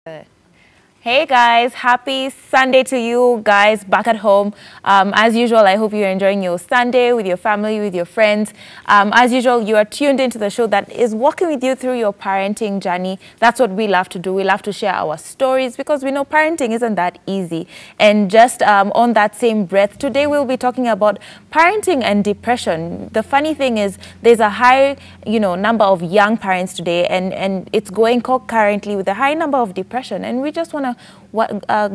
Hey guys, happy Sunday to you guys back at home. As usual, I hope you're enjoying your Sunday with your family, with your friends. As usual, you are tuned into the show that is walking with you through your parenting journey. That's what we love to do. We love to share our stories because we know parenting isn't that easy. And just on that same breath, today we'll be talking about parenting and depression. The funny thing is there's a high, number of young parents today, and it's going concurrently with a high number of depression. And we just want to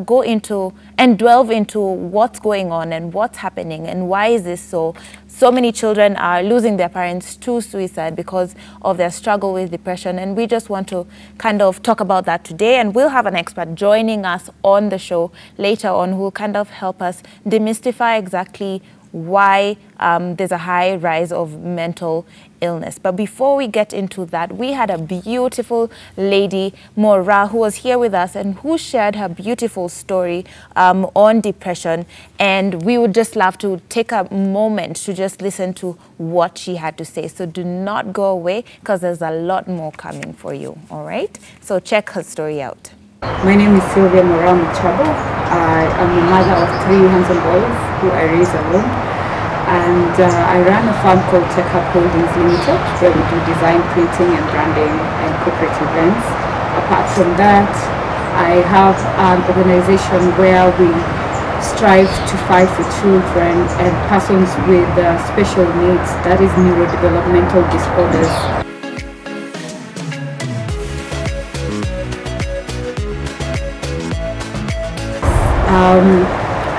go into and delve into what's going on and what's happening and why is this so. So many children are losing their parents to suicide because of their struggle with depression, and we just want to kind of talk about that today. And we'll have an expert joining us on the show later on who will kind of help us demystify exactly why there's a high rise of mental illness. But before we get into that, we had a beautiful lady, Maura, who was here with us and who shared her beautiful story on depression. And we would just love to take a moment to just listen to what she had to say. So do not go away because there's a lot more coming for you, all right? So check her story out. My name is Sylvia Maura Muchabo. I am a mother of 3 handsome boys who I raise alone. And I run a firm called Tech Hub Holdings Limited, where we do design, printing and branding and corporate events. Apart from that, I have an organization where we strive to fight for children and persons with special needs, that is neurodevelopmental disorders.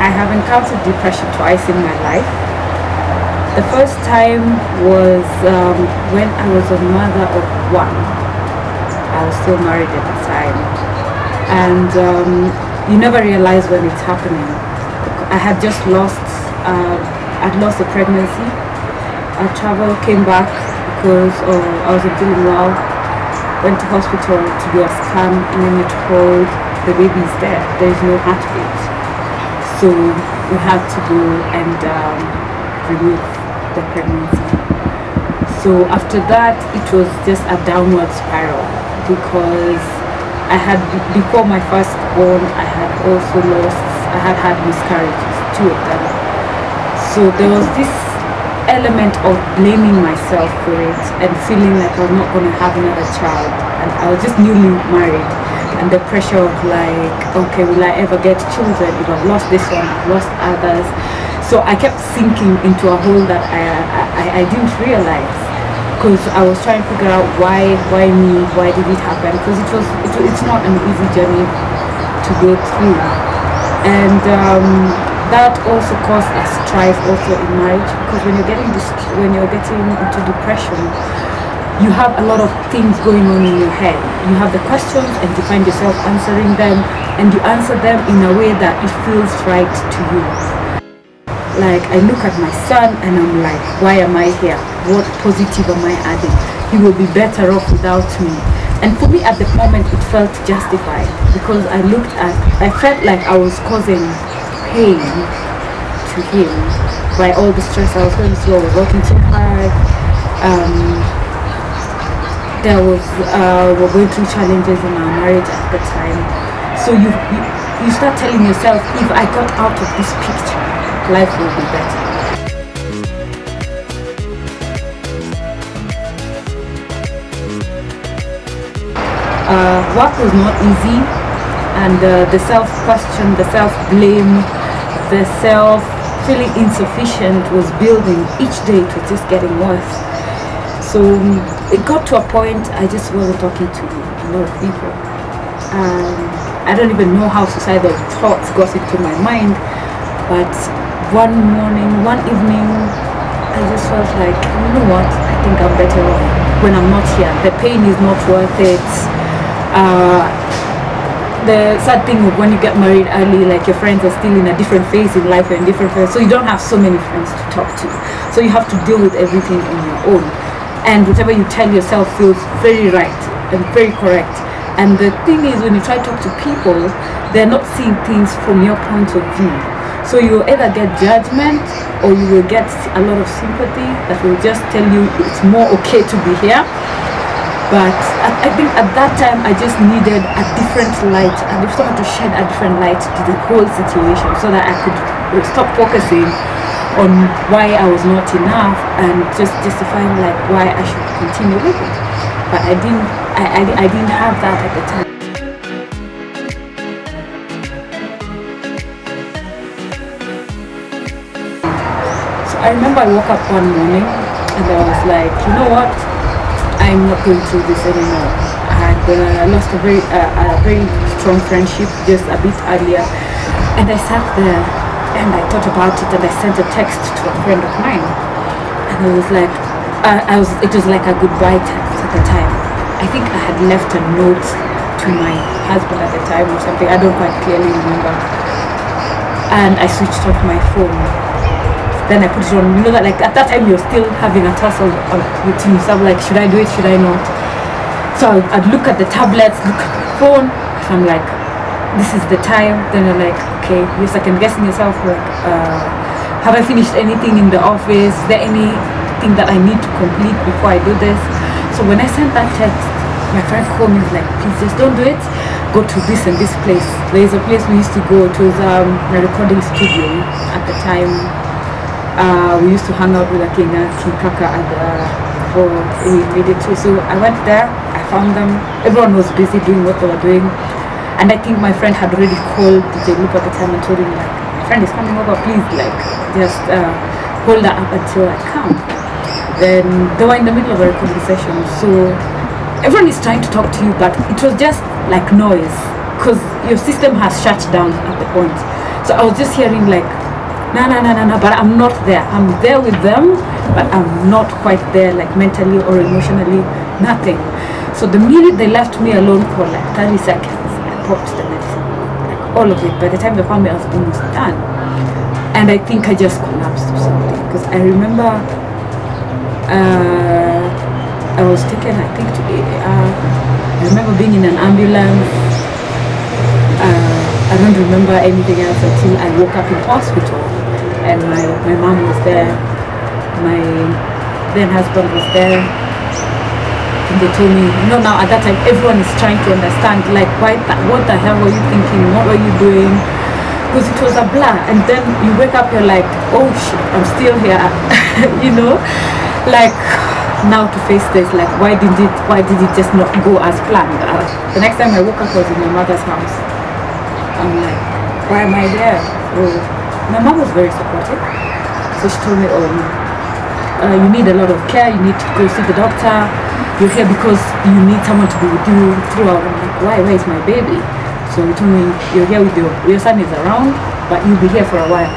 I have encountered depression twice in my life. The first time was when I was a mother of 1. I was still married at the time. And you never realize when it's happening. I had just lost, I'd lost a pregnancy. I traveled, came back because I wasn't feeling well. Went to hospital to do a scan, and then you're told the baby's dead. There's no heartbeat. So we had to go and remove the pregnancy. So after that, it was just a downward spiral because I had, before my firstborn, I had miscarriages, 2 of them. So there was this element of blaming myself for it and feeling like I was not going to have another child, and I was just newly married. And the pressure of like, okay, will I ever get children? If I've lost this one, I've lost others. So I kept sinking into a hole that I didn't realize, because I was trying to figure out why me, why did it happen? Because it's not an easy journey to go through, and that also caused a strife also in marriage, because when you're getting into depression, you have a lot of things going on in your head. You have the questions and you find yourself answering them, and you answer them in a way that it feels right to you. Like, I look at my son and I'm like, why am I here? What positive am I adding? He will be better off without me. And for me at the moment, it felt justified, because I felt like I was causing pain to him by all the stress I was going through. I was working too hard. We're going through challenges in our marriage at the time. So you start telling yourself, if I got out of this picture, life will be better. Work was not easy, and the self-question, the self-blame, the self-feeling insufficient was building. Each day it was just getting worse. So it got to a point I just wasn't talking to a lot of people. I don't even know how suicidal thoughts got into my mind, but one evening, I just felt like, you know what, I think I'm better off when I'm not here. The pain is not worth it. The sad thing of when you get married early, like your friends are still in a different phase in life, and different phase, so you don't have so many friends to talk to. So you have to deal with everything on your own. And whatever you tell yourself feels very right and very correct. And the thing is, when you try to talk to people, they're not seeing things from your point of view. So you will either get judgment, or you will get a lot of sympathy that will just tell you it's more okay to be here. But I think at that time I just needed a different light, and if someone to shed a different light to the whole situation, so that I could stop focusing on why I was not enough and just justifying like why I should continue living. But I didn't have that at the time. So I remember I woke up one morning and I was like, you know what? I'm not going through this anymore. I had lost a very strong friendship just a bit earlier, and I sat there and I thought about it, and I sent a text to a friend of mine, and I was like, it was like a goodbye text at the time. I think I had left a note to my husband at the time or something. I don't quite clearly remember. And I switched off my phone. Then I put it on. You know that like at that time you're still having a tussle between yourself, like should I do it, should I not? So I'd look at the tablets, look at my phone. I'm like, this is the time. Then I'm like, okay, you're second guessing yourself, like have I finished anything in the office? Is there anything that I need to complete before I do this? So when I sent that text, my friend called me, like, please just don't do it, go to this and this place. There is a place we used to go. It was a recording studio at the time. We used to hang out with a King Kaka before we made it too. So I went there, I found them, everyone was busy doing what they were doing, and I think my friend had already called DJ Loop at the time and told him like, my friend is coming over, please like just hold her up until I come. Then they were in the middle of a recording session, so everyone is trying to talk to you, but it was just like noise because your system has shut down at the point. So I was just hearing like no, but I'm not there. I'm there with them, but I'm not quite there, like mentally or emotionally, nothing. So the minute they left me alone for like 30 seconds, I popped the medicine, like all of it. By the time they found me, I was almost done. And I think I just collapsed or something, because I remember I was taken, I think, I remember being in an ambulance. I don't remember anything else until I woke up in hospital, and my mom was there, my then husband was there, and they told me, you know, now at that time everyone is trying to understand, like, what the hell were you thinking, what were you doing, because it was a blur. And then you wake up, you're like, oh shit, I'm still here. You know, like now to face this, like why did it just not go as planned? The next time I woke up was in my mother's house. I'm like, why am I there? Oh, my mom was very supportive, so she told me, oh, you need a lot of care, you need to go see the doctor, you're here because you need someone to be with you throughout. I'm like, why is my baby? So he told me, you're here with your son is around, but you'll be here for a while.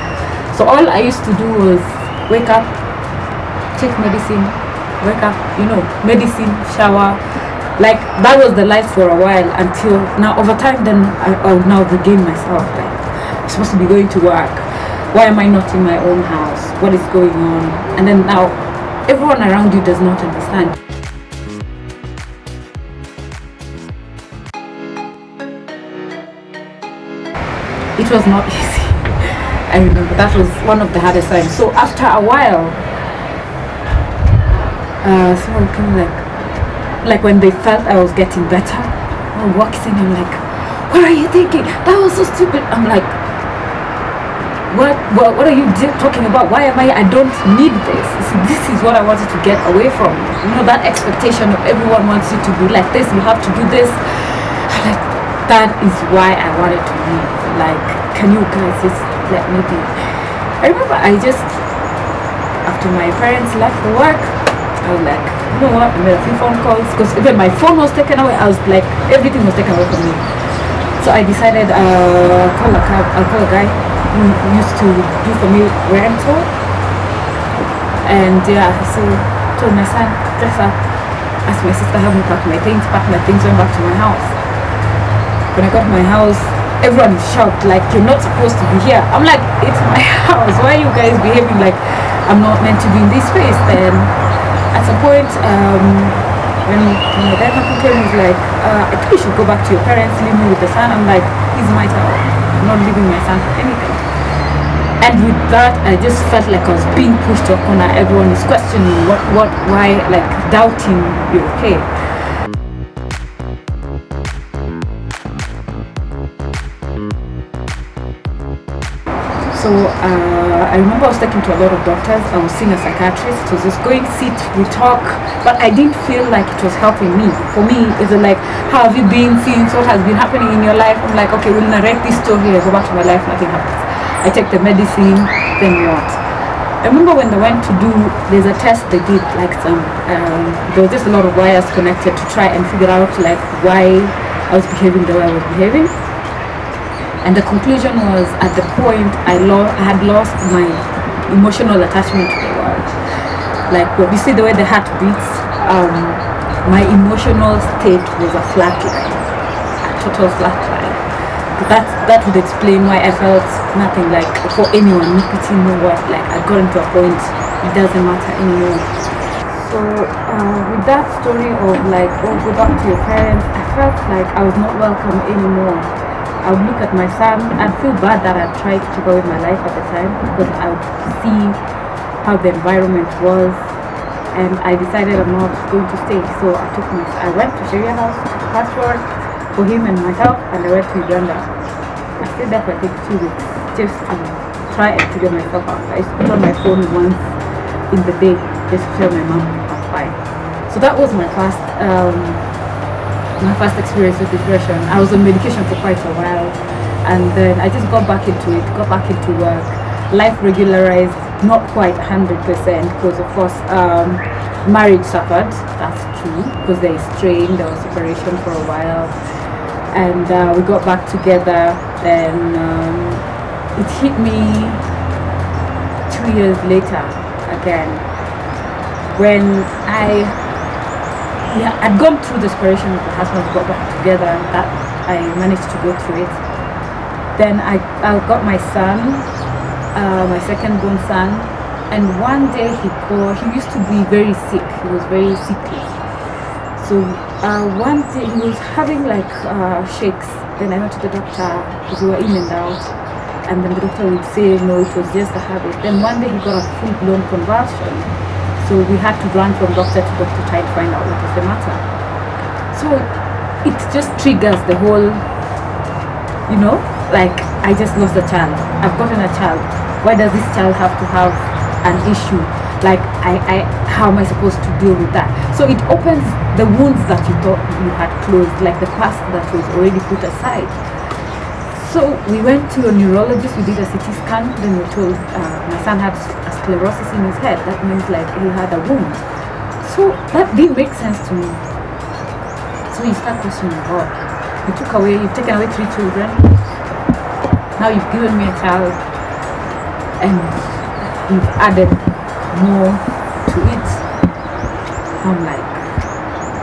So all I used to do was wake up, take medicine, wake up, you know, medicine, shower. Like that was the life for a while, until now over time then I would now regain myself. Like I'm supposed to be going to work. Why am I not in my own house? What is going on? And then now everyone around you does not understand. It was not easy. I remember that was one of the hardest times. So after a while, someone came like when they felt I was getting better, I walked in and like, what are you thinking? That was so stupid. I'm like, what are you talking about? Why am I don't need this. See, this is what I wanted to get away from. You know, that expectation of everyone wants you to be like this, you have to do this. I'm like, that is why I wanted to leave. Like, can you guys just let me be? I remember after my parents left for work, I was like, you know what, I made a few phone calls, because even my phone was taken away. I was like, everything was taken away from me. So I decided I'll call a guy who used to do for me rental. And yeah, so told my son, dress up, asked my sister help me pack my things, went back to my house. When I got to my house, everyone is shocked, like, you're not supposed to be here. I'm like, it's my house, why are you guys behaving like I'm not meant to be in this space? Then at some point, when my dad came, he was like, I think you should go back to your parents, leave me with the son. I'm like, he's my child, I'm not leaving my son for anything. And with that, I just felt like I was being pushed to a corner. Everyone is questioning why, like doubting you're okay. So I remember I was taken to a lot of doctors. I was seeing a psychiatrist. It was just going, sit, we talk, but I didn't feel like it was helping me. For me, it's like, how have you been since? What has been happening in your life? I'm like, okay, we'll narrate this story. I go back to my life, nothing happens. I take the medicine, then what? I remember when they went to do, there's a test they did, like there was just a lot of wires connected to try and figure out like why I was behaving the way I was behaving. And the conclusion was, at the point I had lost my emotional attachment to the world. Like, when you see the way the heart beats, my emotional state was a flat line, a total flat line. That would explain why I felt nothing, like for anyone, no pity, no what. Like, I got into a point, it doesn't matter anymore. So with that story of like, oh, go back to your parents, I felt like I was not welcome anymore. I would look at my son, I'd feel bad that I tried to go with my life at the time, because I would see how the environment was, and I decided I'm not going to stay. So I went to Sharia house, took a passport for him and myself, and I went to Uganda. I stayed there for I think 2 weeks, just to try and figure myself out. I used to put on my phone once in the day, just to tell my mom I'm fine. So that was my first experience with depression. I was on medication for quite a while, and then I just got back into it, got back into work. Life regularized, not quite 100%, because of course marriage suffered, that's true, because there is strain, there was separation for a while, and we got back together. Then it hit me 2 years later again, when I'd gone through the separation with my husband, got back together, that I managed to go through it. Then I got my son, my second born son, and one day he used to be very sick, he was very sickly. So one day he was having like shakes. Then I went to the doctor, because we were in and out, and then the doctor would say no, it was just a habit. Then one day he got a full-blown convulsion. So we had to run from doctor to doctor, try to find out what was the matter. So it just triggers the whole, you know, like, I just lost a child. I've gotten a child. Why does this child have to have an issue? Like, how am I supposed to deal with that? So it opens the wounds that you thought you had closed, like the past that was already put aside. So we went to a neurologist, we did a CT scan, then we told my son had a sclerosis in his head. That means like he had a wound. So that didn't make sense to me. So you start questioning God. You've taken away 3 children. Now you've given me a child, and you've added more to it. I'm like,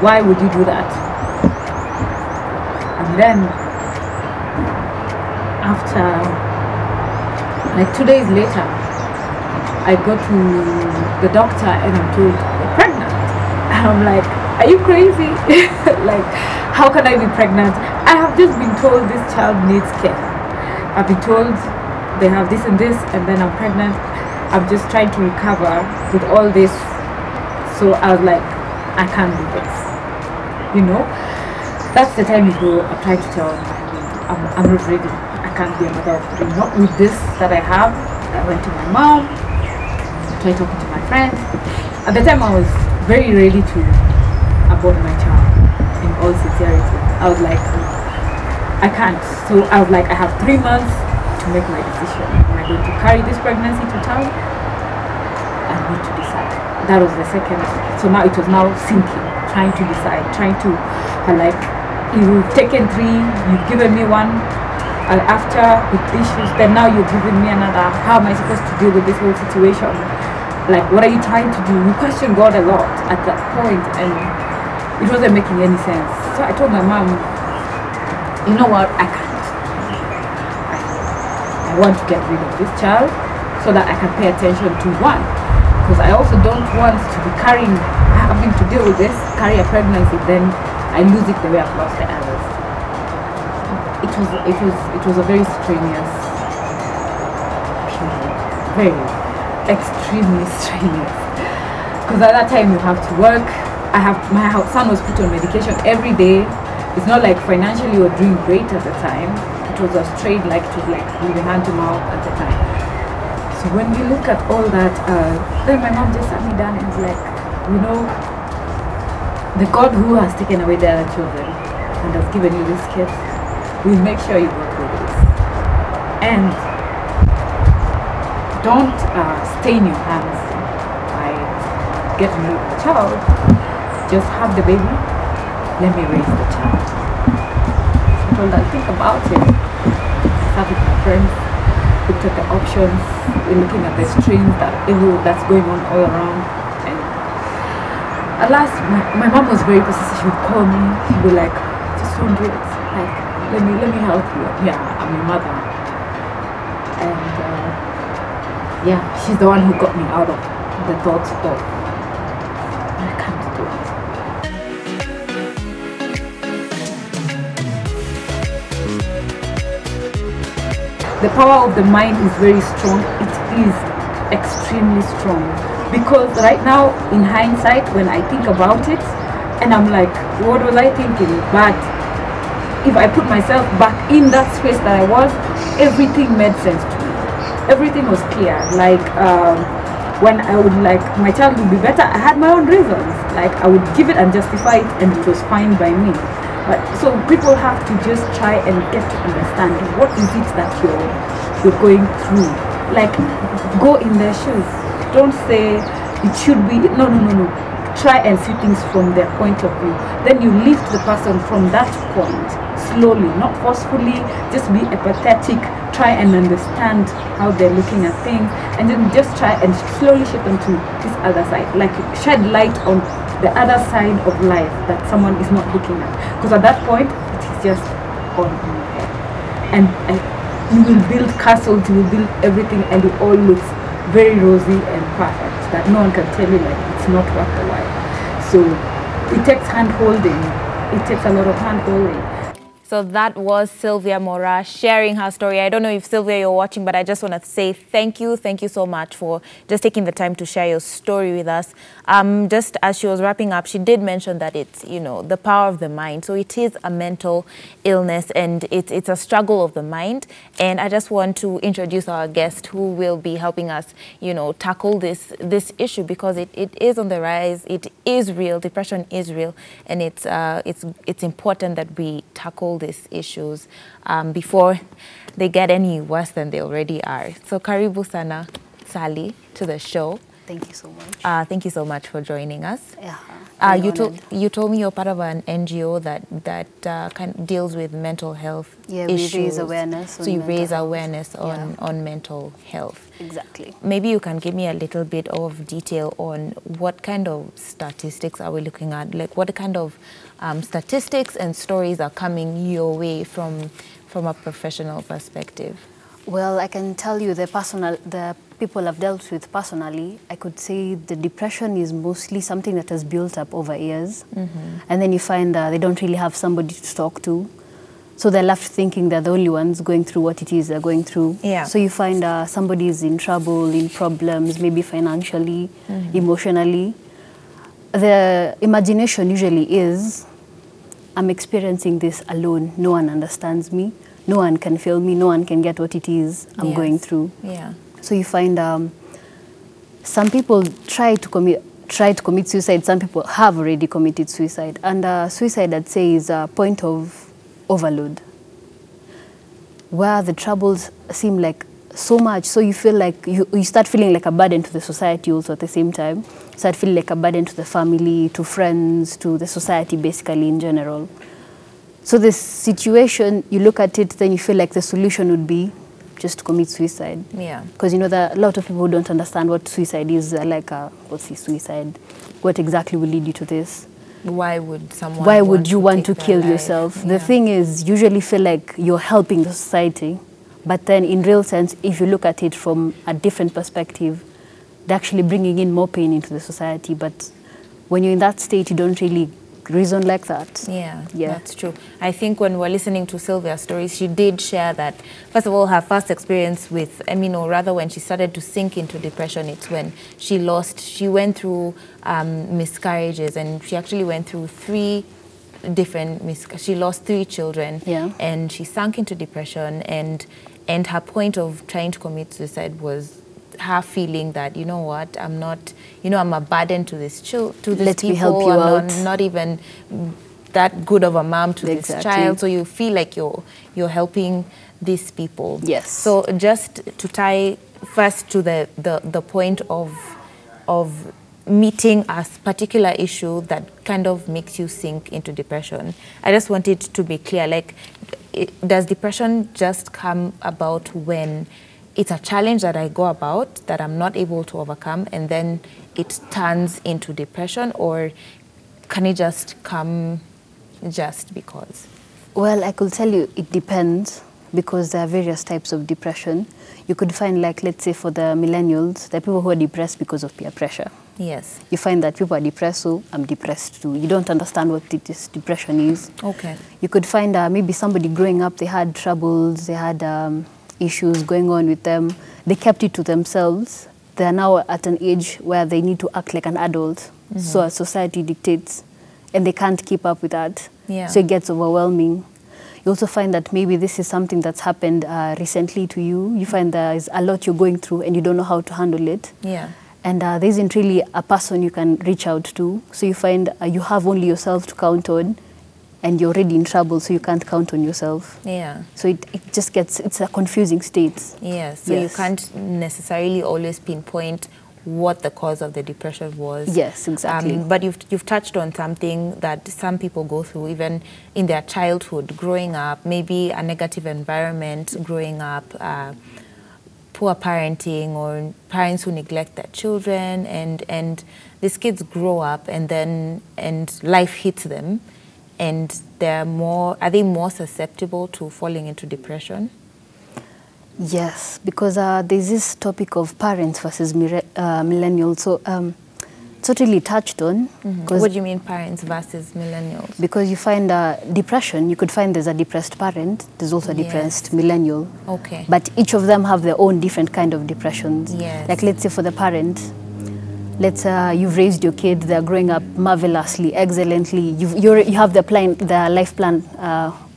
why would you do that? And then after like 2 days later, I go to the doctor and I'm told I'm pregnant. And I'm like, are you crazy? Like, how can I be pregnant? I have just been told this child needs care. I've been told they have this and this, and then I'm pregnant. I'm just trying to recover with all this. So I was like, I can't do this. You know, that's the time you go, I try to tell I'm not ready. I can't be a mother of 3, not with this that I have. I went to my mom, tried talking to my friends. At the time I was very ready to abort my child, in all sincerity. I was like, I can't. So I was like, I have 3 months to make my decision. Am I going to carry this pregnancy to term? I need to decide. That was the second. So now it was now sinking, trying to decide, trying to like, you've taken 3, you've given me 1. After with issues, then now you're giving me another. How am I supposed to deal with this whole situation? Like, what are you trying to do? We questioned God a lot at that point, and it wasn't making any sense. So I told my mom, you know what, I can't. I want to get rid of this child so that I can pay attention to one, because I also don't want to be having to deal with this, carry a pregnancy, then I lose it the way I've lost the others. It was a very strenuous period, very extremely strenuous, because at that time you have to work. My son was put on medication every day. It's not like financially we were doing great at the time. It was a strain, like it was like living hand to mouth at the time. So when you look at all that, then my mom just sat me down and was like, you know, the God who has taken away the other children and has given you these kids will make sure you go through this. And don't stain your hands by getting rid of the child. Just have the baby, let me raise the child. So I told her, think about it. I sat with my friends, looked at the options, we're looking at the streams, that evil that's going on all around. And at last, my mom was very persistent. She would call me, she'd be like, just don't do it. Like, let me help you. Yeah, I'm your mother. And yeah, she's the one who got me out of the thoughts of, I can't do it. The power of the mind is very strong. It is extremely strong. Because right now, in hindsight, when I think about it, and I'm like, what was I thinking? But if I put myself back in that space that I was, everything made sense to me. Everything was clear. Like when I would like, my child would be better, I had my own reasons. Like I would give it and justify it, and it was fine by me. But so people have to just try and get to understand what is it that you're going through. Like go in their shoes. Don't say it should be no. Try and see things from their point of view. Then you lift the person from that point slowly, not forcefully. Just be empathetic. Try and understand how they're looking at things, and then just try and slowly shift them to this other side. Like shed light on the other side of life that someone is not looking at, because at that point it is just on your head, and you will build castles, you will build everything, and it all looks very rosy and perfect, that no one can tell you like it's not worth the while. So it takes hand holding, it takes a lot of hand holding. So that was Sylvia Mora sharing her story. I don't know if Sylvia you're watching, but I just want to say thank you so much for just taking the time to share your story with us. Just as she was wrapping up, she did mention that it's, you know, the power of the mind. So it is a mental illness, and it's a struggle of the mind. And I just want to introduce our guest who will be helping us, you know, tackle this issue, because it is on the rise. It is real. Depression is real, and it's important that we tackle these issues before they get any worse than they already are. So karibu sana Sally to the show. Thank you so much. Thank you so much for joining us. Yeah, you told me you're part of an NGO that kind of deals with mental health issues. We raise awareness. So you raise awareness on mental health. Exactly. Maybe you can give me a little bit of detail on what kind of statistics are we looking at? Like what kind of statistics and stories are coming your way from a professional perspective? Well, I can tell you the people I've dealt with personally, I could say the depression is mostly something that has built up over years. And then you find they don't really have somebody to talk to. So they're left thinking they're the only ones going through what it is they're going through. Yeah. So you find somebody is in trouble, in problems, maybe financially, emotionally. The imagination usually is, I'm experiencing this alone. No one understands me. No one can feel me. No one can get what it is I'm going through. Yeah. So you find some people try to commit suicide. Some people have already committed suicide. And suicide, I'd say, is a point of overload, where the troubles seem like so much. So you feel like you start feeling like a burden to the society also at the same time. Start feeling like a burden to the family, to friends, to the society basically in general. So this situation, you look at it, then you feel like the solution would be just to commit suicide. Yeah. Because, you know, there are a lot of people who don't understand what suicide is. They're like, what's the suicide? What exactly will lead you to this? Why would someone Why would you want to kill life? yourself? Yeah. The thing is, usually feel like you're helping the society. But then in real sense, if you look at it from a different perspective, they're actually bringing in more pain into the society. But when you're in that state, you don't really reason like that. Yeah, that's true. I think when we're listening to Sylvia's stories, she did share that, first of all, her first experience with, or rather when she started to sink into depression, it's when she went through miscarriages, and she actually went through she lost 3 children, and she sank into depression, and her point of trying to commit suicide was her feeling that, you know what, I'm not, you know, I'm a burden to this to these Let people. me help you I'm out. not even that good of a mom to this Exactly. child. So you feel like you're helping these people. Yes. So just to tie first to the point of meeting a particular issue that kind of makes you sink into depression. I just want it to be clear, like, does depression just come about when it's a challenge that I go about that I'm not able to overcome and then it turns into depression, or can it just come just because? Well, I could tell you it depends, because there are various types of depression. You could find, like, let's say for the millennials, there are people who are depressed because of peer pressure. Yes. You find that people are depressed, so I'm depressed too. You don't understand what this depression is. Okay. You could find maybe somebody growing up, they had troubles, they had issues going on with them. They kept it to themselves. They are now at an age where they need to act like an adult. So as society dictates, and they can't keep up with that. Yeah. So it gets overwhelming. You also find that maybe this is something that's happened recently to you. You find there is a lot you're going through and you don't know how to handle it. Yeah. And there isn't really a person you can reach out to. So you find you have only yourself to count on, and you're already in trouble, so you can't count on yourself. Yeah. So it just gets, it's a confusing state. Yes. So Yes. you can't necessarily always pinpoint what the cause of the depression was. Yes, exactly. But you've touched on something that some people go through even in their childhood, growing up, maybe a negative environment growing up, poor parenting, or parents who neglect their children, and these kids grow up and life hits them, and are they more susceptible to falling into depression? Yes, because there's this topic of parents versus millennials. So totally touched on. What do you mean parents versus millennials? Because you find depression, you could find there's a depressed parent, there's also a depressed millennial. Okay. But each of them have their own different kind of depressions. Yes. Like, let's say for the parent, let's you've raised your kid, they're growing up marvelously, excellently. You have the life plan,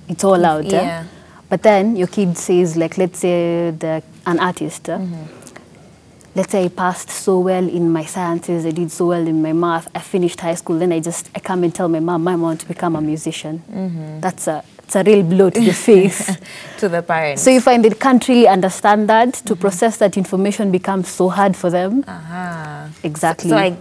it's all out. Yeah. But then your kid says, like, let's say an artist. Let's say I passed so well in my sciences, I did so well in my math, I finished high school, then I come and tell my mom, I want to become a musician. It's a real blow to the face. To the parents. So you find they can't really understand that. To process that information becomes so hard for them. Exactly.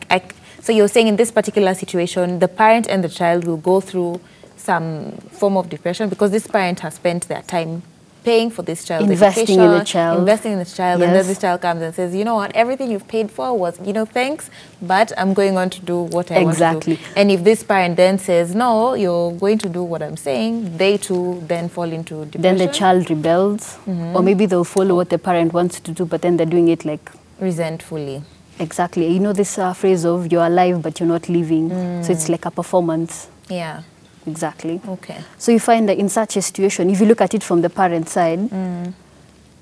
So you're saying in this particular situation, the parent and the child will go through some form of depression because this parent has spent their time paying for this child's investing education, in the child. investing in the child, Yes. and then this child comes and says, you know what, everything you've paid for was, thanks, but I'm going on to do what I want to Exactly. do. And if this parent then says, no, you're going to do what I'm saying, they too then fall into depression. Then the child rebels, or maybe they'll follow what the parent wants to do, but then they're doing it like... resentfully. Exactly. You know this phrase of you're alive, but you're not living. So it's like a performance. Yeah. Exactly. Okay. So you find that in such a situation, if you look at it from the parent side,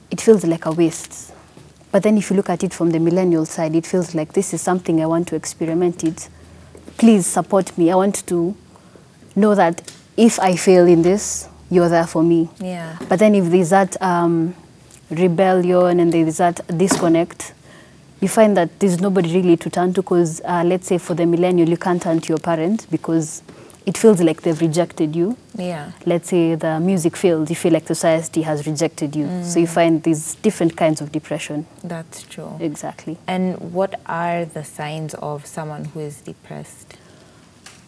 it feels like a waste. But then if you look at it from the millennial side, it feels like this is something I want to experiment it. Please support me. I want to know that if I fail in this, you're there for me. Yeah. But then if there's that rebellion and there's that disconnect, you find that there's nobody really to turn to, because let's say for the millennial, you can't turn to your parent because it feels like they've rejected you. Yeah. Let's say the music failed, you feel like society has rejected you. So you find these different kinds of depression. That's true. Exactly. And what are the signs of someone who is depressed?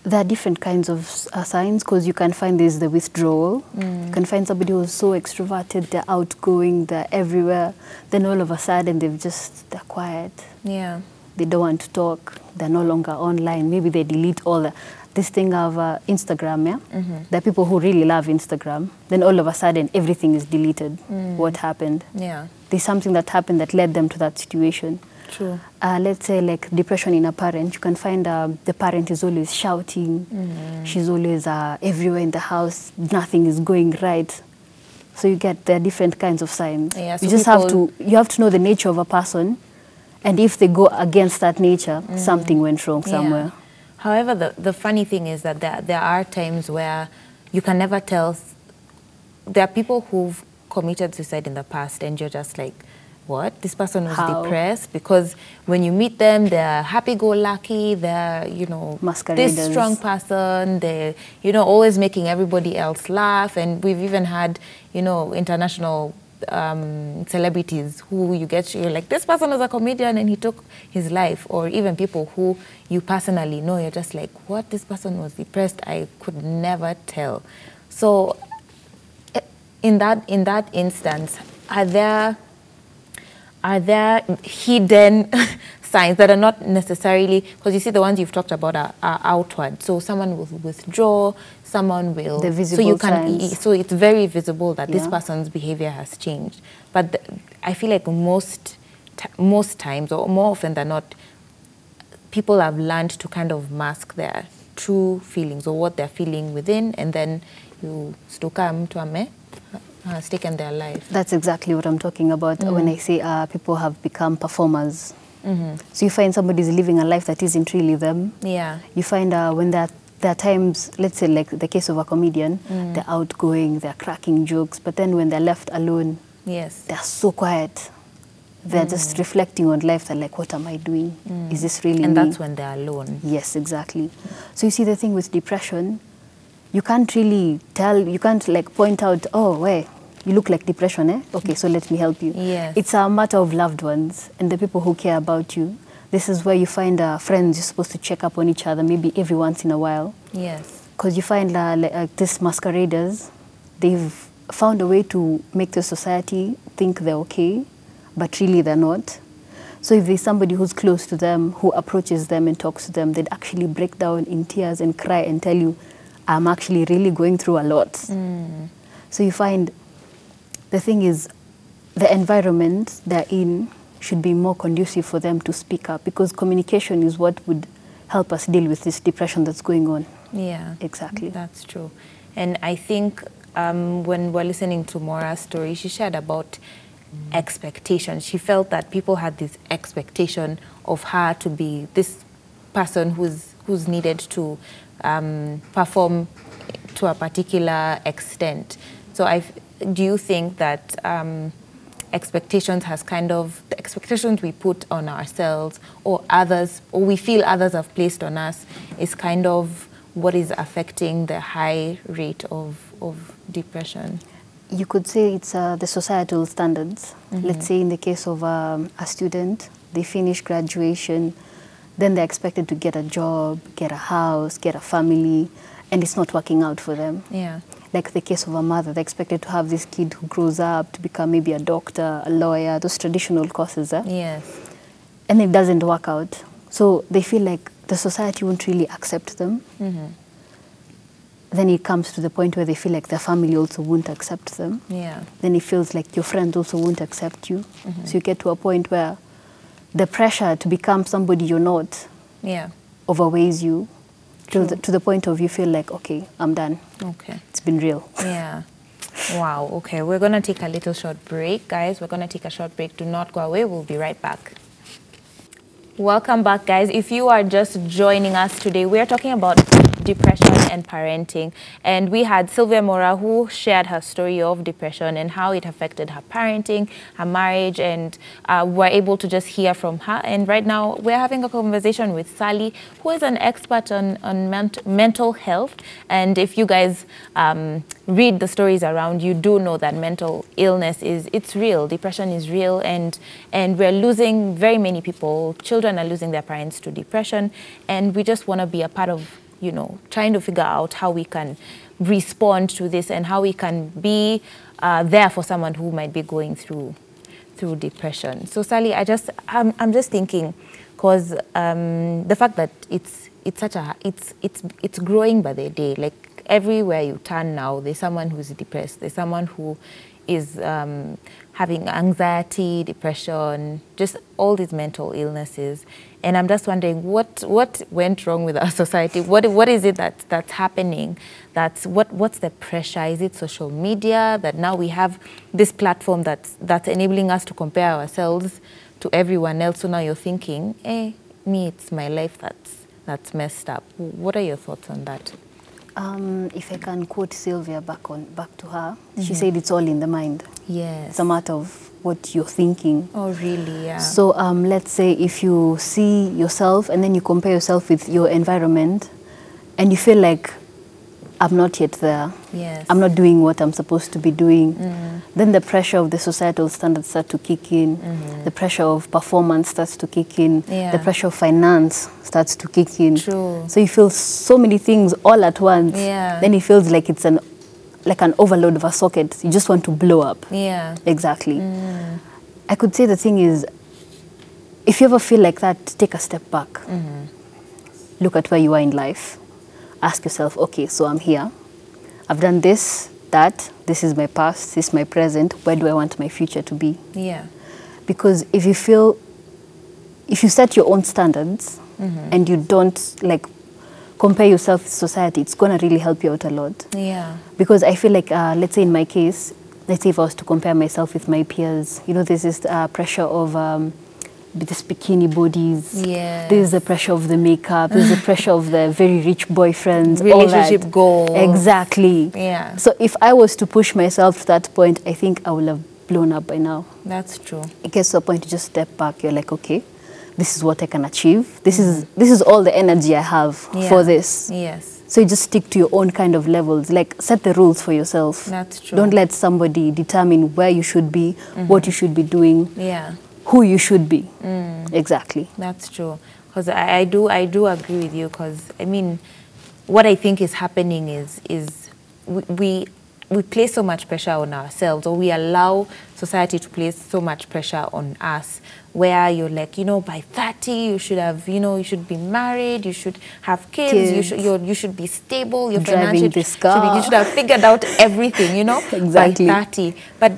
There are different kinds of signs, because you can find there's the withdrawal. You can find somebody who's so extroverted, they're outgoing, they're everywhere. Then all of a sudden they're quiet. Yeah. They don't want to talk. They're no longer online. Maybe they delete all this thing of Instagram, yeah? There are people who really love Instagram. Then all of a sudden, everything is deleted. What happened? Yeah. There's something that happened that led them to that situation. True. Let's say like depression in a parent. You can find the parent is always shouting. She's always everywhere in the house. Nothing is going right. So you get there are different kinds of signs. Yeah, so you just have to know the nature of a person. And if they go against that nature, something went wrong somewhere. Yeah. However, the funny thing is that there are times where you can never tell. There are people who've committed suicide in the past, and you're just like, what? This person was How? depressed? Because when you meet them, they're happy-go-lucky, they're, you know, Masqueraders. this strong person, they're, you know, always making everybody else laugh. And we've even had, you know, international celebrities who you're like, this person was a comedian and he took his life. Or even people who you personally know, you're just like, what? This person was depressed? I could never tell. So in that instance, are there hidden signs that are not necessarily, because you see the ones you've talked about are outward. So someone will withdraw, someone will, the visible signs. So it's very visible that this person's behavior has changed. But I feel like most times, or more often than not, people have learned to kind of mask their true feelings or what they're feeling within, and then you come to a stake in their life. That's exactly what I'm talking about when I say people have become performers. So you find somebody's living a life that isn't really them. Yeah. You find when there are times, let's say like the case of a comedian, they're outgoing, they're cracking jokes, but then when they're left alone, yes, they're so quiet. They're just reflecting on life. They're like, what am I doing? Is this really me? And that's when they're alone. Yes, exactly. So you see the thing with depression, you can't really tell, you can't like point out, oh, wait, you look like depression, eh? Okay, so let me help you. Yes. It's a matter of loved ones and the people who care about you. This is where you find friends, you're supposed to check up on each other, maybe every once in a while. Yes. Because you find like these masqueraders, they've found a way to make the society think they're okay, but really they're not. So if there's somebody who's close to them, who approaches them and talks to them, they'd actually break down in tears and cry and tell you, I'm actually really going through a lot. So you find the thing is, the environment they're in should be more conducive for them to speak up, because communication is what would help us deal with this depression that's going on. Yeah. Exactly. That's true. And I think when we're listening to Maura's story, she shared about expectations. She felt that people had this expectation of her to be this person who's needed to perform to a particular extent. So do you think that expectations has kind of, the expectations we put on ourselves or others, or we feel others have placed on us, is kind of what is affecting the high rate of depression? You could say it's the societal standards. Let's say in the case of a student, they finish graduation, then they're expected to get a job, get a house, get a family, and it's not working out for them. Yeah. Like the case of a mother, they're expected to have this kid who grows up to become maybe a doctor, a lawyer, those traditional courses. Yes. And it doesn't work out. So they feel like the society won't really accept them. Then it comes to the point where they feel like their family also won't accept them. Yeah. Then it feels like your friends also won't accept you. So you get to a point where the pressure to become somebody you're not overweighs you to the point of you feel like, okay, I'm done. Okay. It's been real. Yeah. Wow. Okay. We're going to take a little short break, guys. We're going to take a short break. Do not go away. We'll be right back. Welcome back, guys. If you are just joining us today, we're talking about depression and parenting. And we had Sylvia Maura, who shared her story of depression and how it affected her parenting, her marriage, and we're able to just hear from her. And right now, we're having a conversation with Sally, who is an expert on mental health. And if you guys read the stories around, you do know that mental illness it's real. Depression is real, and we're losing very many people. Children are losing their parents to depression, and we just want to be a part of, you know, trying to figure out how we can respond to this and how we can be there for someone who might be going through depression. So Sally, I'm just thinking, because the fact that it's growing by the day. Like everywhere you turn now, there's someone who's depressed. There's someone who is having anxiety, depression, just all these mental illnesses. And I'm just wondering what went wrong with our society? What is it that's happening? What's the pressure? Is it social media that now we have this platform that's enabling us to compare ourselves to everyone else? So now you're thinking, me, it's my life that's messed up. What are your thoughts on that? If I can quote Sylvia back to her, she said it's all in the mind. Yes. It's a matter of what you're thinking. Oh, really? Yeah. So let's say if you see yourself and then you compare yourself with your environment and you feel like I'm not yet there. Yes. I'm not doing what I'm supposed to be doing. Then the pressure of the societal standards start to kick in. The pressure of performance starts to kick in. Yeah. The pressure of finance starts to kick in. True. So you feel so many things all at once. Yeah. Then it feels like it's an overload of a socket. You just want to blow up. Yeah. Exactly. I could say the thing is, if you ever feel like that, take a step back. Look at where you are in life. Ask yourself, okay, so I'm here. I've done this, that. This is my past. This is my present. Where do I want my future to be? Yeah. Because if you set your own standards and you don't like compare yourself with society, it's going to really help you out a lot. Yeah. Because I feel like, let's say in my case, let's say if I was to compare myself with my peers, you know, there's this pressure of this bikini bodies. Yes. There's the pressure of the makeup. There's the pressure of the very rich boyfriends. Relationship goals. Exactly. Yeah. So if I was to push myself to that point, I think I would have blown up by now. That's true. It gets to a point to just step back. You're like, okay, this is what I can achieve. This is all the energy I have for this. Yes. So you just stick to your own kind of levels. Like, set the rules for yourself. That's true. Don't let somebody determine where you should be, what you should be doing, Yeah. who you should be. Exactly. That's true. Because I do agree with you. Because I mean, what I think is happening is we place so much pressure on ourselves, or we allow society to place so much pressure on us, where you're like, you know, by 30 you should have, you know, you should be married, you should have kids. You should be stable, your Driving finances this car. you should have figured out everything, you know, Exactly. by 30. But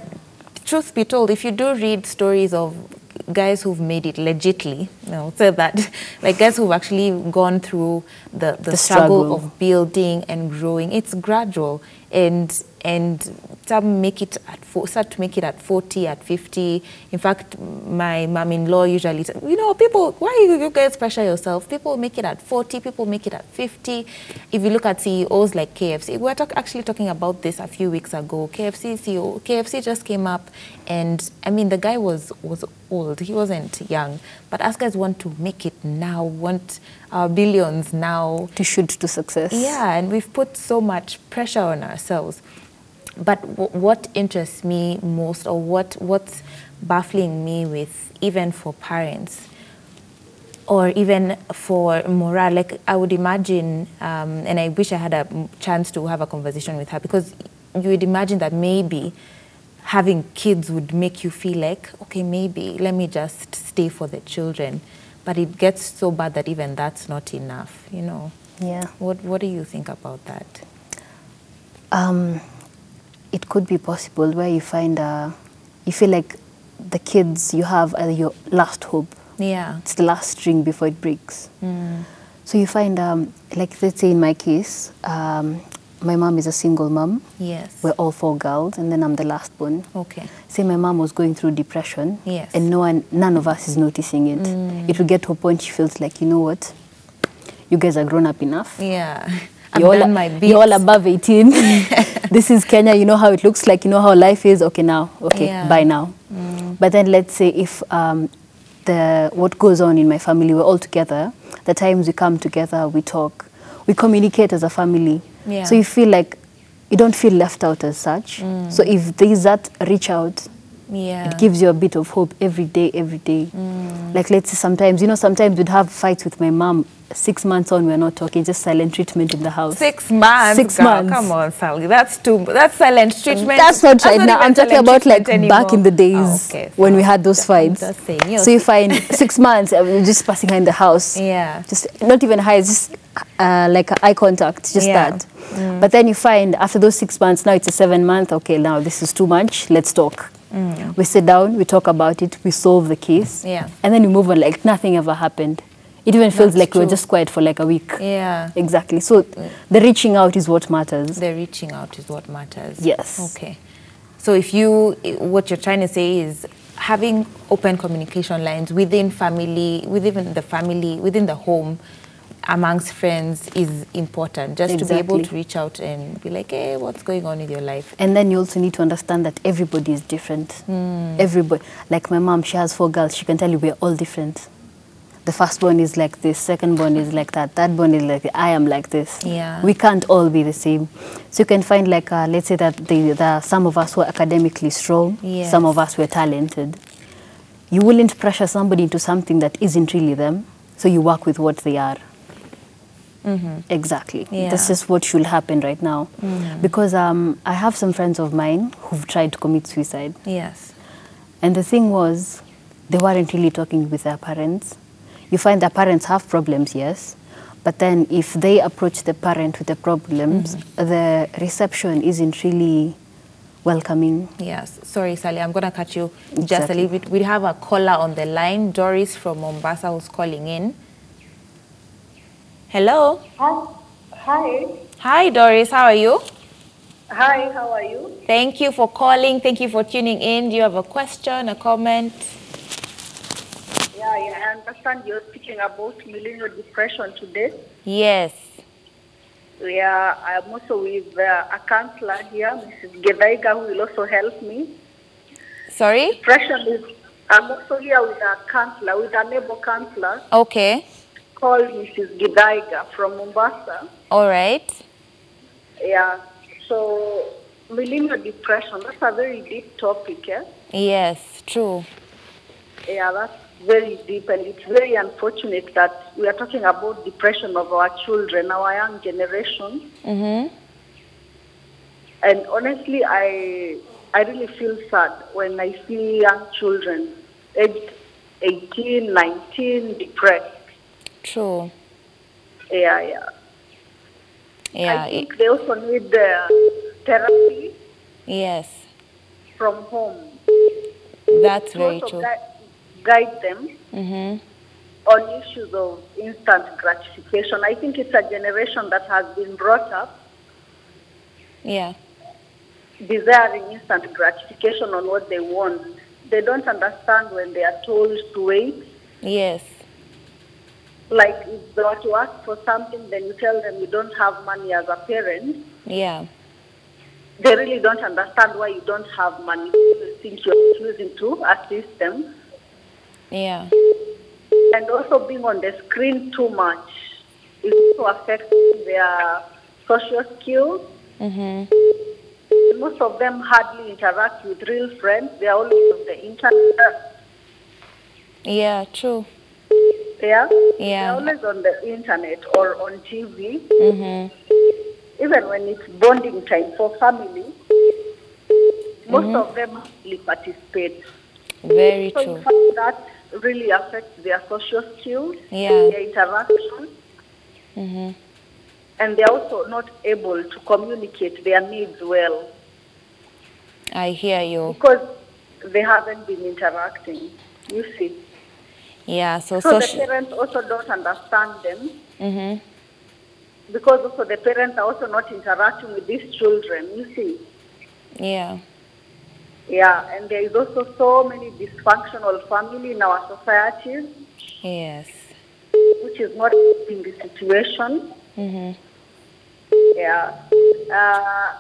truth be told, if you do read stories of guys who've made it legitly, you know, so that like guys who've actually gone through the struggle of building and growing, it's gradual, and some make it start to make it at 40, at 50. In fact, my mom-in-law usually says, you know, people, why you guys pressure yourself? People make it at 40, people make it at 50. If you look at CEOs like KFC, we were actually talking about this a few weeks ago. KFC CEO, KFC just came up, and I mean, the guy was old. He wasn't young. But us guys want to make it now, want our billions now. To shoot to success. Yeah, and we've put so much pressure on ourselves. But what interests me most, or what's baffling me with, even for parents, or even for morale, like I would imagine, and I wish I had a chance to have a conversation with her, because you would imagine that maybe having kids would make you feel like, okay, maybe let me just stay for the children. But it gets so bad that even that's not enough, you know. Yeah. What do you think about that? It could be possible where you find, you feel like the kids you have are your last hope. Yeah. It's the last string before it breaks. So you find, like let's say in my case, my mom is a single mom. Yes. We're all 4 girls, and then I'm the last one. Okay. Say my mom was going through depression. Yes. And none of us is noticing it. It will get to a point she feels like, you know what, you guys are grown up enough. Yeah. You're all above 18. This is Kenya. You know how it looks like. You know how life is. Okay, now. Okay, Yeah. bye now. But then let's say if what goes on in my family, we're all together. The times we come together, we talk, we communicate as a family. Yeah. So you feel like you don't feel left out as such. So if there's that reach out, Yeah. it gives you a bit of hope every day, every day. Like let's say sometimes we'd have fights with my mom. 6 months on, we're not talking, just silent treatment in the house. 6 months? 6 girl, months. Come on, Sally. That's silent treatment. That's not right now. I'm talking about like anymore. back in the days when we had those fights. I'm just saying, So you find 6 months, we're just passing her in the house. Yeah. Just not even high, just like eye contact, just Yeah. that. But then you find after those 6 months, now it's a 7 month, okay, now this is too much, let's talk. We sit down, we talk about it, we solve the case. Yeah. And then we move on like nothing ever happened. It even feels That's like we were true. just quiet for like a week. Yeah. Exactly. So the reaching out is what matters. The reaching out is what matters. Yes. Okay. So what you're trying to say is having open communication lines within the home, amongst friends is important, just to be able to reach out and be like, hey, what's going on with your life? And then you also need to understand that everybody is different. Everybody. Like my mom, she has 4 girls. She can tell you we're all different. The first one is like this, second one is like that, third one is like this, I am like this. Yeah. We can't all be the same. So you can find like, let's say that there are some of us who are academically strong, Yes. some of us who are talented. You wouldn't pressure somebody into something that isn't really them, so you work with what they are. Exactly. Yeah. This is what should happen right now. Because I have some friends of mine who've tried to commit suicide. Yes. And the thing was, they weren't really talking with their parents. You find their parents have problems, yes, but then if they approach the parent with the problems, the reception isn't really welcoming. Yes. Sorry, Sally, I'm going to cut you just a Exactly. little bit. We have a caller on the line, Doris from Mombasa, who's calling in. Hello. Hi. Hi, Doris. How are you? Hi, how are you? Thank you for calling. Thank you for tuning in. Do you have a question, a comment? Yeah, I understand you're speaking about millennial depression today. Yes. Yeah, I'm also with a counselor here, Mrs. Gedaiga, who will also help me. Sorry? Depression is, I'm also here with a counselor, with a neighbor counselor Okay. called Mrs. Gedaiga from Mombasa. All right. Yeah, so millennial depression, that's a very deep topic, eh? Yes, true. Yeah, that's very deep, and it's very unfortunate that we are talking about depression of our children, our young generation. And honestly, I really feel sad when I see young children, aged 18, 19, depressed. True. Yeah. Yeah. I think they also need therapy Yes. from home. That's To very also true. guide them on issues of instant gratification. I think it's a generation that has been brought up Yeah. desiring instant gratification on what they want. They don't understand when they are told to wait. Yes. Like if they were to ask for something, then you tell them you don't have money as a parent. Yeah. They really don't understand why you don't have money. You think you're choosing to assist them. Yeah. And also being on the screen too much. It also affects their social skills. Most of them hardly interact with real friends. They are always on the internet. Yeah, true. Yeah? Yeah. They're always on the internet or on TV. Even when it's bonding time for family, most of them hardly participate. Very So true. in fact, that really affects their social skills, Yeah. their interaction. And they're also not able to communicate their needs well I hear you. because they haven't been interacting, you see. Yeah, so So the social. parents also don't understand them because also the parents are also not interacting with these children, you see. Yeah. Yeah, and there is also so many dysfunctional family in our societies, Yes. which is not in the situation. Yeah.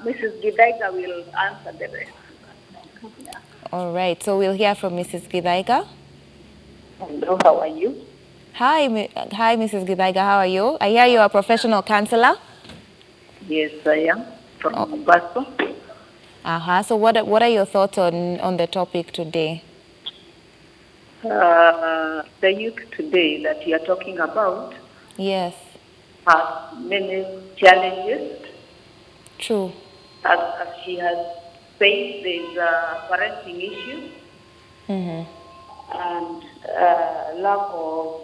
Mrs. Gidaiga will answer the rest. Yeah. All right. So we'll hear from Mrs. Gidaiga. Hello, how are you? Hi, hi, Mrs. Gidaiga. How are you? I hear you're a professional counselor. Yes, I am from Mombasa. So what are your thoughts on the topic today? The youth today that you are talking about Yes. has many challenges. True. As she has said, there's a parenting issue and lack of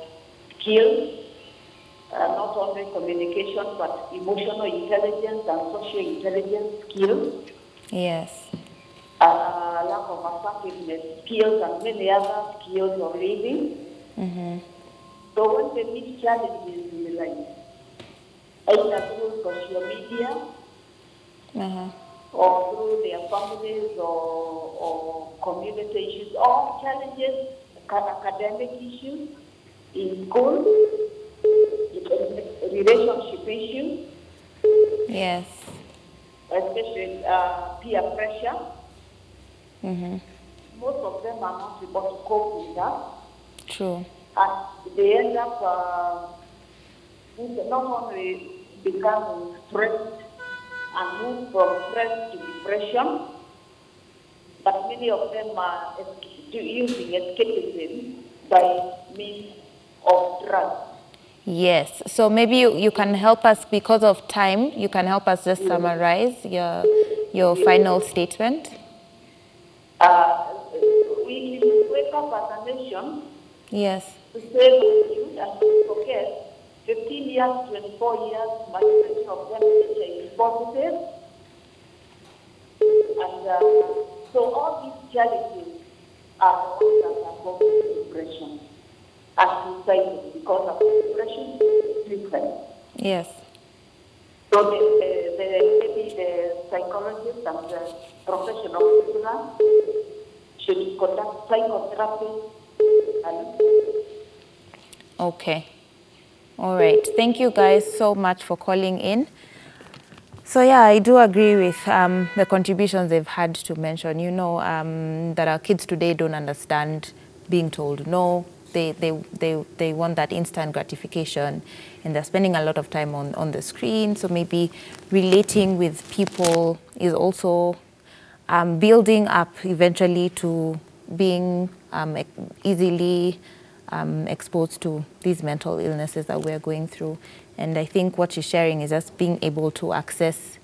skills, not only communication but emotional intelligence and social intelligence skills. Yes. Lack of assertiveness skills and many other skills of living. So when they meet challenges in life, either through social media or through their families or community issues or challenges, academic issues in school, it can make relationship issues, Yes. especially peer pressure. Mm-hmm. Most of them are not able to cope with that. True. And they end up not only becoming stressed and move from stress to depression, but many of them are using escapism by means of drugs. Yes. So maybe you can help us, because of time, you can help us just summarize your final statement. We can wake up as a nation Yes. to save youth and to forget 15 years, 24 years, majority of them HIV positive. And so all these challenges are the ones that are causing depression and suicide because of depression treatment. Yes. So maybe the psychologists and the professional personnel should conduct psychotherapy. Okay. All right. Thank you guys so much for calling in. So yeah, I do agree with the contributions they've had to mention. You know, that our kids today don't understand being told no. They want that instant gratification, and they're spending a lot of time on the screen. So maybe relating with people is also building up eventually to being easily exposed to these mental illnesses that we're going through. And I think what she's sharing is just being able to access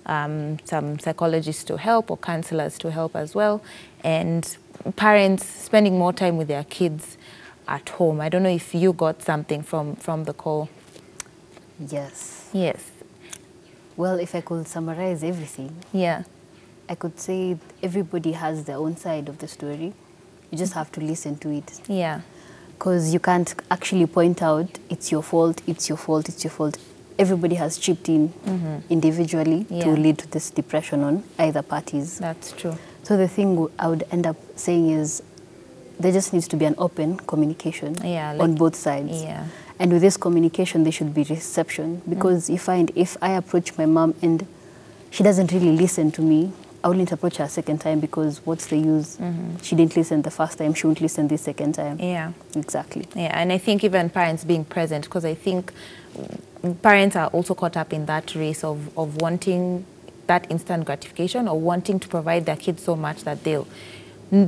some psychologists to help, or counselors to help as well, and parents spending more time with their kids at home. I don't know if you got something from the call. Yes. Yes. Well, if I could summarize everything, Yeah. I could say everybody has their own side of the story. You just have to listen to it. Yeah. Because you can't actually point out, it's your fault, it's your fault, it's your fault. Everybody has chipped in individually Yeah. to lead to this depression on either parties. That's true. So the thing I would end up saying is there just needs to be an open communication Yeah, on both sides. Yeah. And with this communication, there should be reception. Because you find if I approach my mom and she doesn't really listen to me, I wouldn't approach her a second time, because what's the use? She didn't listen the first time, she won't listen the second time. Yeah. Exactly. Yeah, and I think even parents being present, because I think parents are also caught up in that race of wanting that instant gratification, or wanting to provide their kids so much that they'll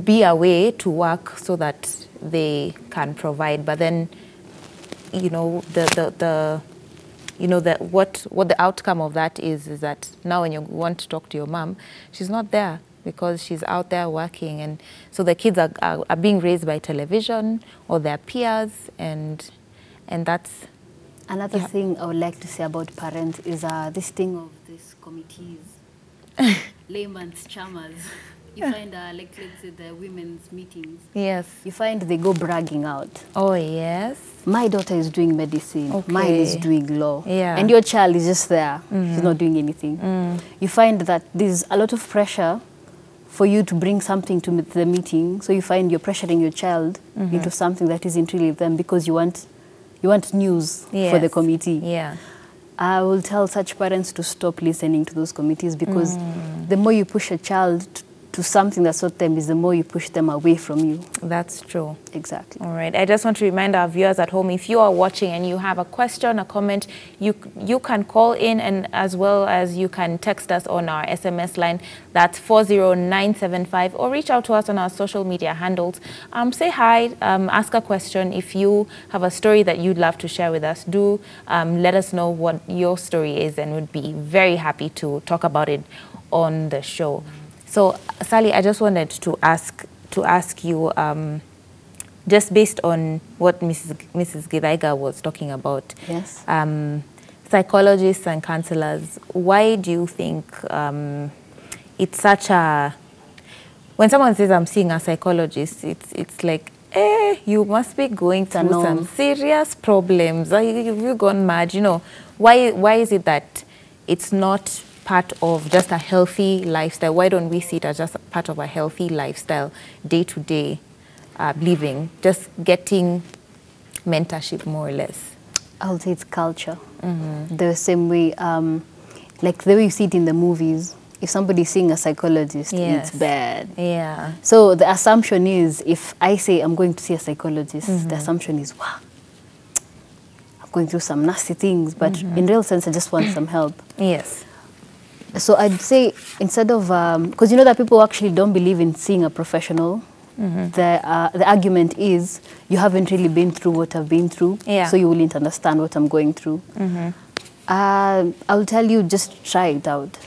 be away to work so that they can provide. But then, you know, what the outcome of that is that now when you want to talk to your mom, she's not there because she's out there working. And so the kids are being raised by television or their peers, and that's... Another thing I would like to say about parents is this thing of these committees, layman's chamas. You find, like let's say the women's meetings. Yes. You find they go bragging out. Oh, yes. My daughter is doing medicine. Okay. Mine is doing law. Yeah. And your child is just there. She's not doing anything. You find that there's a lot of pressure for you to bring something to the meeting. So you find you're pressuring your child into something that isn't really them, because you want news for the committee. Yeah. I will tell such parents to stop listening to those committees, because the more you push a child to something that's not them, is the more you push them away from you. That's true. Exactly. All right. I just want to remind our viewers at home, if you are watching and you have a question, a comment, you can call in, and as well as you can text us on our SMS line. That's 40975, or reach out to us on our social media handles. Say hi, ask a question. If you have a story that you'd love to share with us, do let us know what your story is, and we'd be very happy to talk about it on the show. So, Sally, I just wanted to ask you, just based on what Mrs. Githaiga was talking about. Yes. Psychologists and counselors, why do you think it's such a... When someone says, I'm seeing a psychologist, it's like, you must be going through some serious problems. Have you gone mad? You know, why is it that it's not part of just a healthy lifestyle? Why don't we see it as just part of a healthy lifestyle, day-to-day living, just getting mentorship more or less? I would say it's culture. The same way, like the way you see it in the movies. If somebody's seeing a psychologist, Yes. it's bad. Yeah. So the assumption is, if I say I'm going to see a psychologist, the assumption is, wow, I'm going through some nasty things. But in real sense, I just want some help. Yes. So I'd say instead of, because you know that people actually don't believe in seeing a professional. The argument is you haven't really been through what I've been through, Yeah. so you wouldn't understand what I'm going through. I'll tell you, just try it out,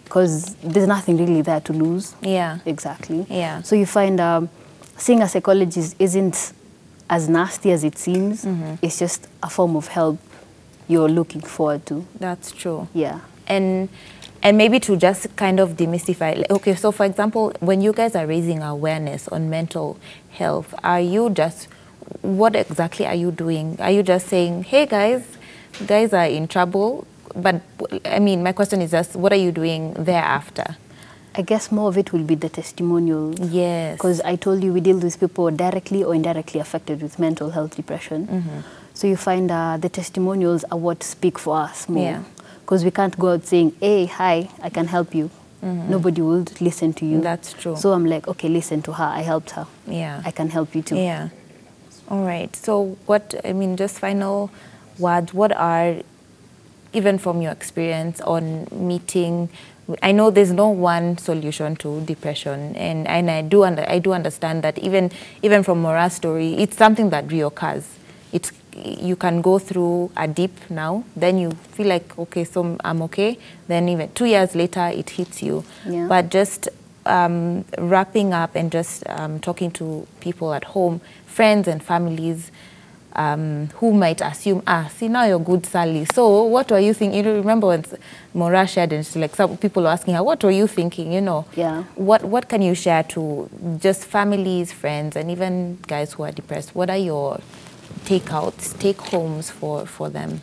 because there's nothing really there to lose. Yeah. Exactly. Yeah. So you find seeing a psychologist isn't as nasty as it seems. It's just a form of help you're looking forward to. That's true. Yeah. And maybe to just kind of demystify, like, okay, so for example, when you guys are raising awareness on mental health, are you just, what exactly are you doing? Are you just saying, hey guys are in trouble? But I mean, my question is just, what are you doing thereafter? I guess more of it will be the testimonials. Yes. Because I told you we deal with people directly or indirectly affected with mental health depression. So you find the testimonials are what speak for us more. Yeah. Because we can't go out saying, hey, hi, I can help you. Nobody would listen to you. That's true. So I'm like, okay, listen to her. I helped her. Yeah. I can help you too. Yeah. All right. So what, I mean, just final words, what are, even from your experience on meeting, I know there's no one solution to depression, and I do understand that even from Mora's story, it's something that reoccurs. You can go through a dip now, then you feel like, okay, so I'm okay. Then even 2 years later, it hits you. Yeah. But just wrapping up and just talking to people at home, friends and families who might assume, see, now you're good, Sally. So what were you thinking? You know, remember when Mora shared, and she's like, some people were asking her, what were you thinking? You know, Yeah. What can you share to just families, friends, and even guys who are depressed? What are your take homes for them?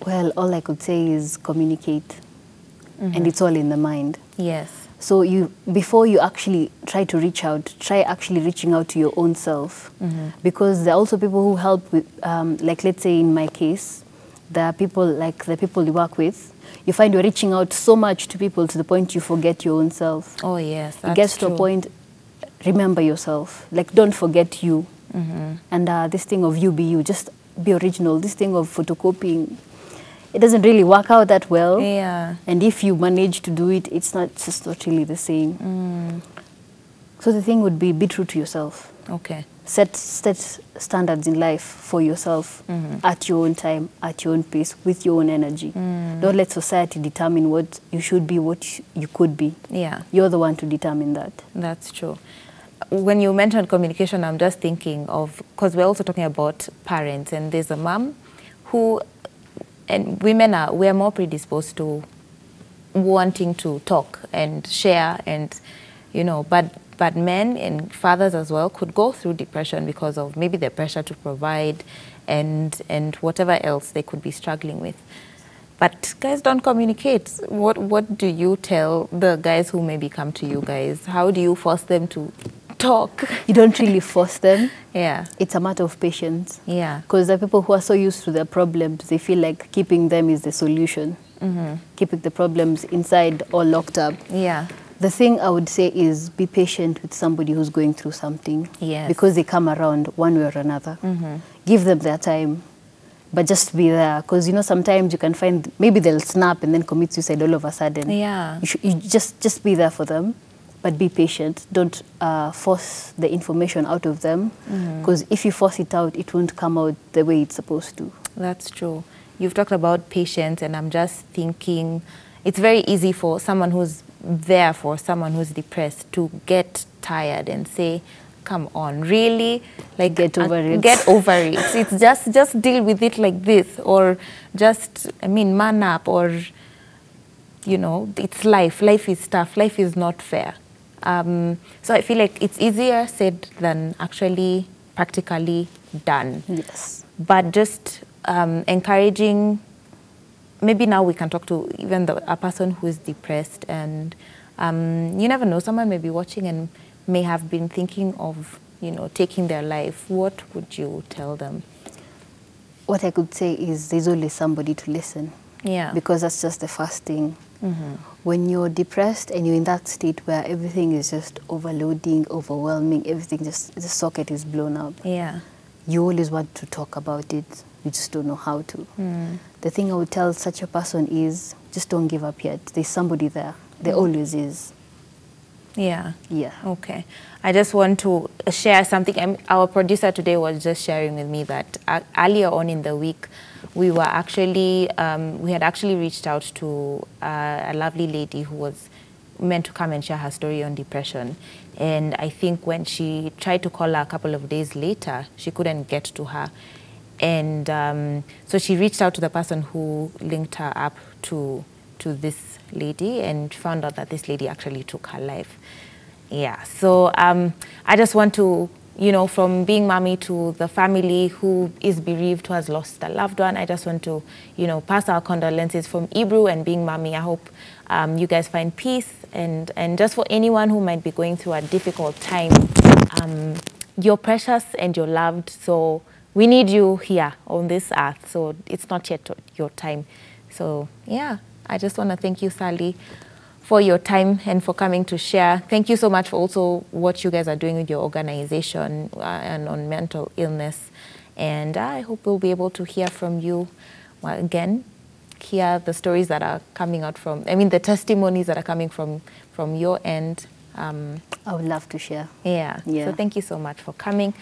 Well, all I could say is communicate. And it's all in the mind. Yes. So before you actually try to reach out, try actually reaching out to your own self. Because there are also people who help with, like let's say in my case, there are people like the people you work with, you find you're reaching out so much to people to the point you forget your own self. Oh yes, that's It gets to true. a point, remember yourself. Like don't forget you. And this thing of you be you, just be original. This thing of photocopying, it doesn't really work out that well. Yeah. And if you manage to do it, it's just not really the same. So the thing would be true to yourself. Okay. Set standards in life for yourself at your own time, at your own pace, with your own energy. Don't let society determine what you should be, what you could be. Yeah. You're the one to determine that. That's true. When you mentioned communication, I'm just thinking of, because we're also talking about parents, and there's a mom who, and we're more predisposed to wanting to talk and share, and you know, but men and fathers as well could go through depression because of maybe the pressure to provide and whatever else they could be struggling with. But guys don't communicate. What do you tell the guys who maybe come to you guys? How do you force them to talk? You don't really force them. Yeah. It's a matter of patience. Yeah. Because the people who are so used to their problems, they feel like keeping them is the solution. Keeping the problems inside or locked up. Yeah. The thing I would say is be patient with somebody who's going through something. Yes. Because they come around one way or another. Give them their time. But just be there. Because, you know, sometimes you can find, maybe they'll snap and then commit suicide all of a sudden. Yeah. You just be there for them. But be patient. Don't force the information out of them. Because if you force it out, it won't come out the way it's supposed to. That's true. You've talked about patience, and I'm just thinking it's very easy for someone who's there for someone who's depressed to get tired and say, come on, really? Like, Get over it. Get over it. It's just deal with it like this, or just, I mean, man up, or, you know, it's life. Life is tough. Life is not fair. So I feel like it's easier said than actually practically done. Yes. But just encouraging, maybe now we can talk to even a person who is depressed, and you never know, someone may be watching and may have been thinking of, you know, taking their life. What would you tell them? what I could say is there's always somebody to listen. Yeah. Because that's just the first thing. When you're depressed and you're in that state where everything is just overloading, overwhelming, everything just, the socket is blown up. Yeah. You always want to talk about it, you just don't know how to. The thing I would tell such a person is just don't give up yet. There's somebody there. There always is. Yeah. Yeah. Okay. I just want to share something. Our producer today was just sharing with me that earlier on in the week, we were actually, we had actually reached out to a lovely lady who was meant to come and share her story on depression. And I think when she tried to call her a couple of days later, she couldn't get to her. And so she reached out to the person who linked her up to this lady and found out that this lady actually took her life. Yeah, so I just want to, you know, from being mommy to the family who is bereaved, who has lost a loved one, I just want to, you know, pass our condolences from Ebru and being mommy. I hope you guys find peace, and just for anyone who might be going through a difficult time, you're precious and you're loved, so we need you here on this earth, so it's not yet your time. So yeah, I just want to thank you, Sally, for your time and for coming to share. Thank you so much for also what you guys are doing with your organization and on mental illness. And I hope we'll be able to hear from you again, hear the stories that are coming out from, I mean, the testimonies that are coming from your end. I would love to share. Yeah. Yeah. So thank you so much for coming.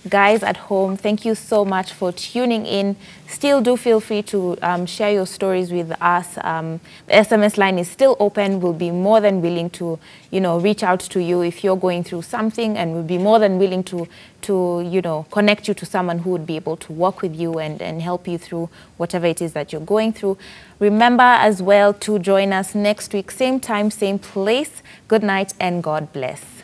Guys at home, thank you so much for tuning in. Still do feel free to share your stories with us. The SMS line is still open. We'll be more than willing to, you know, reach out to you if you're going through something, and we'll be more than willing to you know, connect you to someone who would be able to work with you and help you through whatever it is that you're going through. Remember as well to join us next week, same time, same place. Good night and God bless.